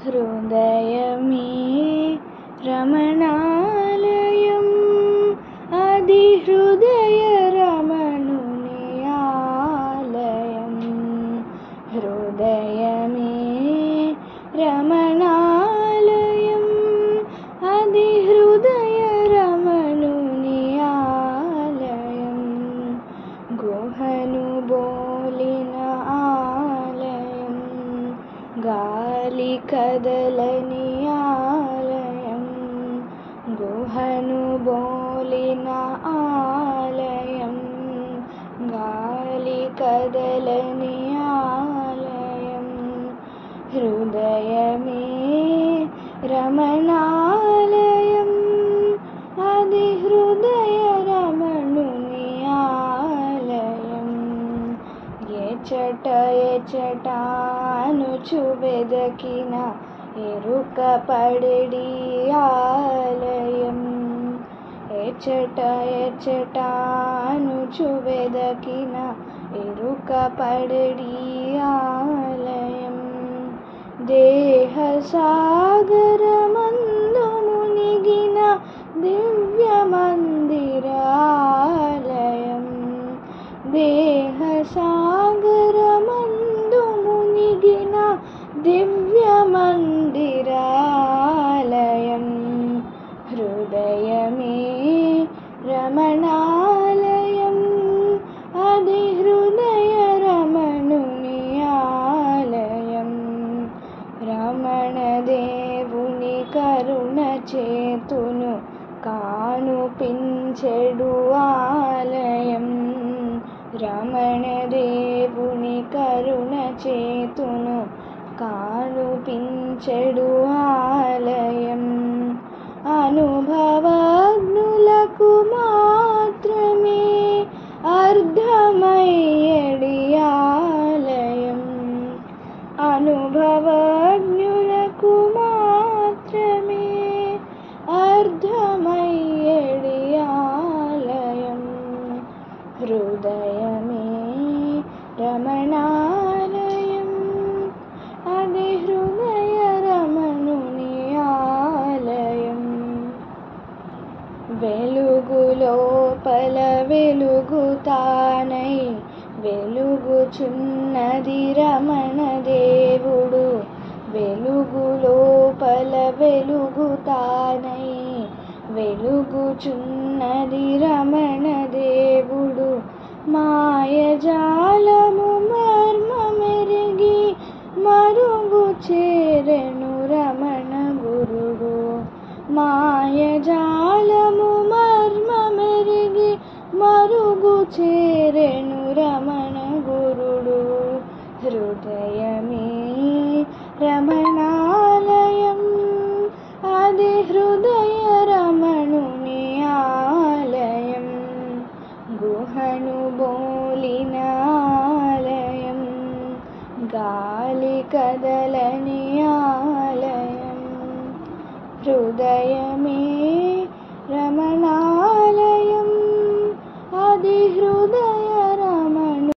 హృదయమే రమణాలయం, అది హృదయ రమణుని ఆలయం. హృదయమే రమణాలయం, అది హృదయ రమణుని ఆలయం. గుహను బోలిన ఆలయం, గాలి కదలని ఆలయం. గుహను బోలిన ఆలయం, గాలి కదలని ఆలయం. హృదయమే రమణాలయం, అది హృదయ రమణుని ఆలయం. ఎచట ఎచట అనుచు వెదకిన ఎరుక పడెడి ఆలయం. ఎచట ఎచట అనుచు వెదకిన ఎరుక పడెడి ఆలయం. దేహ సాగరమందు మునిగిన దివ్య మందిరాలయం. దేహ సాగరమందు మునిగిన దివ్య మందిరాలయం. హృదయమే రమణాలయం, అది హృదయ రమణుని ఆలయం. రమణ దేవుని కరుణ చేతును కానుపించెడు ఆలయం. రమణ దేవుని కరుణ చేతును కానుపించెడు ఆలయం. అనుభవజ్ఞులకు మాత్రమే అర్థమయ్యేడి ఆలయం. అనుభవజ్ఞులకు మాత్రమే అర్థమయ్యేడి ఆలయం. హృదయమే రమణాలయం, అది హృదయ రమణుని ఆలయం. వెలుగు లోపల వెలుగు తానై వెలుగుచున్నది రమణ దేవుడు. వెలుగు లోపల వెలుగు తానై వెలుగుచున్నది రమణ దేవుడు. మాయజాలము మర్మమెరిగి మరుగు చేరెను రమణ గురుడు.